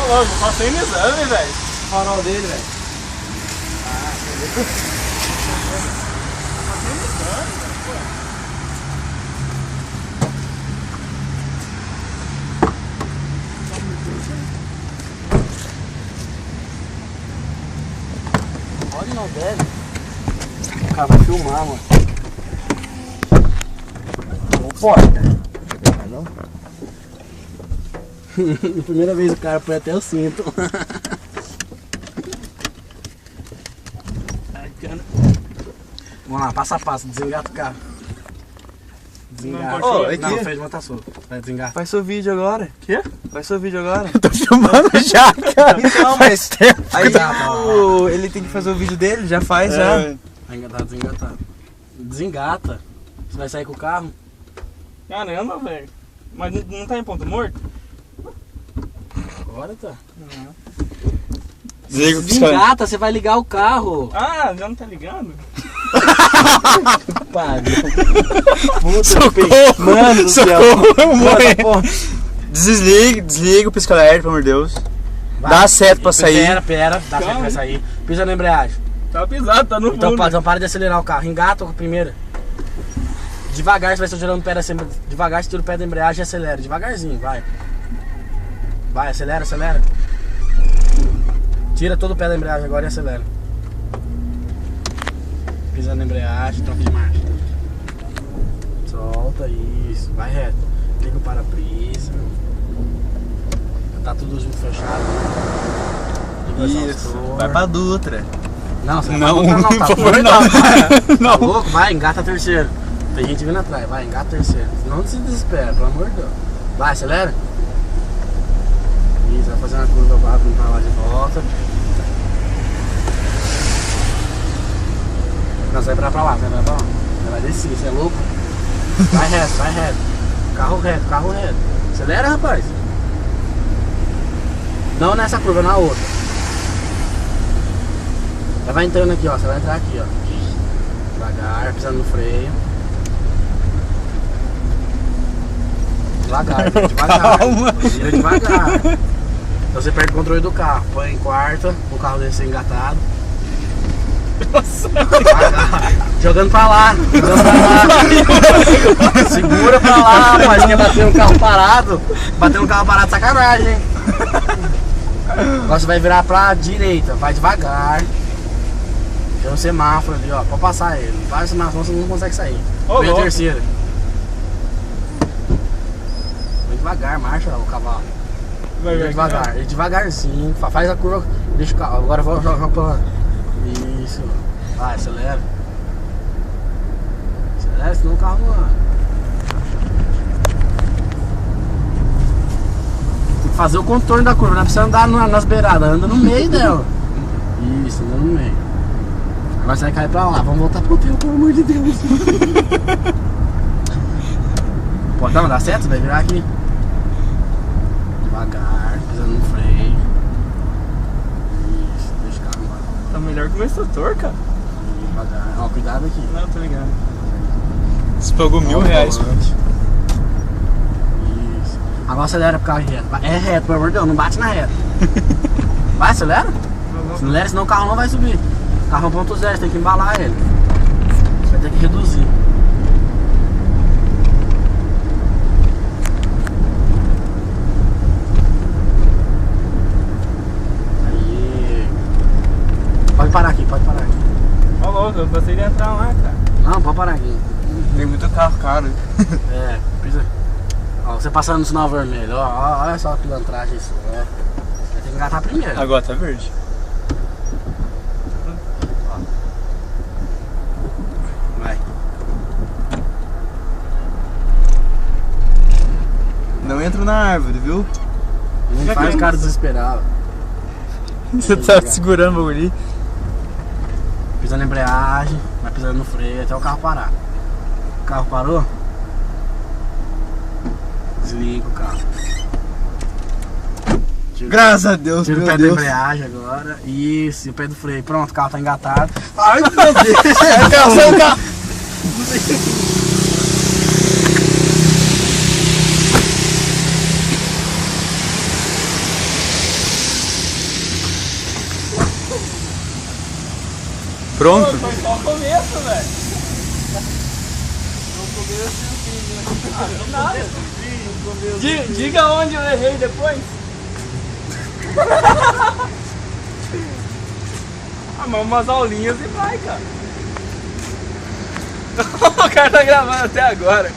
logo, passei no exame, velho. O farol dele, velho. Pode não deve. O cara vai filmar, mano. Não pode, cara. Não? Primeira vez o cara põe até o cinto. Vamos lá, passo a passo, desengata o carro. Desengata. Não, fez montar solto. Vai desengatar. Faz seu vídeo agora. Quê? Faz seu vídeo agora. Tô filmando já, cara. Então, mas aí Tá. ele tem que fazer o vídeo dele, já faz, já. Vai engatar, desengatar. Desengata. Você vai sair com o carro? Caramba, velho. Mas não tá em ponto morto? Agora tá. Desliga o piscador. Desengata, você vai ligar o carro. Ah, já não tá ligando? Puta, mano do céu. Porra. Desliga o pisca-alerta, pelo amor de Deus. Dá certo pra sair. Pera, dá certo pra sair. Pisa na embreagem. Tá pisado, tá no Então, fundo. então para de acelerar o carro. Engata a primeira. Devagar, você vai estar girando o pé da devagar, você tira o pé da embreagem e acelera. Devagarzinho, vai. Vai, acelera, acelera. Tira todo o pé da embreagem agora e acelera. Pisa na embreagem, troca de marcha. Solta, isso. Vai reto. Liga o para-brisa. Tá tudo junto fechado. Liga o exaustor. Vai pra Dutra. Não, você Não, não, por tá favor, doido, não. Tá louco? Vai, engata a terceira. Tem gente vindo atrás, vai, engata a terceira. Não se desespera, pelo amor de Deus. Vai, acelera. Isso, vai fazer uma curva agora pra lá de volta. Não, você vai pra lá, você vai pra lá. Você vai descer, você é louco? Vai reto, vai reto. Carro reto, carro reto. Acelera, rapaz. Não nessa curva, na outra. Você vai entrando aqui, ó. Você vai entrar aqui, ó. Devagar, pisando no freio. Devagar, devagar. Gira devagar. Então você perde o controle do carro. Põe em quarta, o carro deve ser engatado. Nossa. Devagar. Jogando pra lá, jogando pra lá. Segura pra lá, rapaz. Quer bater um carro parado. Bater um carro parado, sacanagem, hein? Agora você vai virar pra direita, vai devagar. Tem um semáforo ali, ó, pode passar ele. Não vai o semáforo, você não consegue sair. Vem a terceira. Vai devagar, marcha o cavalo. Vai devagar, ele devagarzinho, faz a curva, deixa o carro. Agora eu vou jogar pra lá. Isso. Vai, acelera. Acelera, senão o carro não anda. Tem que fazer o contorno da curva, não precisa andar nas beiradas, anda no meio dela. Isso, anda no meio. Agora você vai cair pra lá, vamos voltar pro hotel, pelo amor de Deus. Pode dar certo? Vai virar aqui. Devagar, pisando no freio. Isso, deixa o carro embora. Tá melhor que o meu instrutor, cara. Devagar, ó, cuidado aqui. Não, tô ligado. Você pagou R$1.000. Isso. Agora acelera pro carro reto. É reto, pelo amor de Deus, não bate na reta. Vai, acelera? Acelera, senão o carro não vai subir. O carro 1.0, você tem que embalar ele. Você vai ter que reduzir. Aí. Pode parar aqui, pode parar aqui. Ó, louco, eu gostei de entrar lá, cara. Não, pode parar aqui. Tem muito carro caro. É, precisa. Ó, você passando no sinal vermelho, ó, olha só a pilantragem isso. Ó. Vai ter que engatar primeiro. Agora tá verde. Vai. Não entra na árvore, viu? Não faz o cara desesperar. Você tá segurando o bagulho ali. Pisando na embreagem, vai pisando no freio até o carro parar. O carro parou? Desliga o carro. Graças a Deus, Tira o meu pé da Deus. embreagem agora. Isso, e o pé do freio. Pronto, o carro tá engatado. Ai, meu Deus! Atenção, carro! Pronto? Foi só o começo, velho. Ah, não nada. Diga onde eu errei depois. Ah, mas umas aulinhas e vai, cara. O cara tá gravando até agora.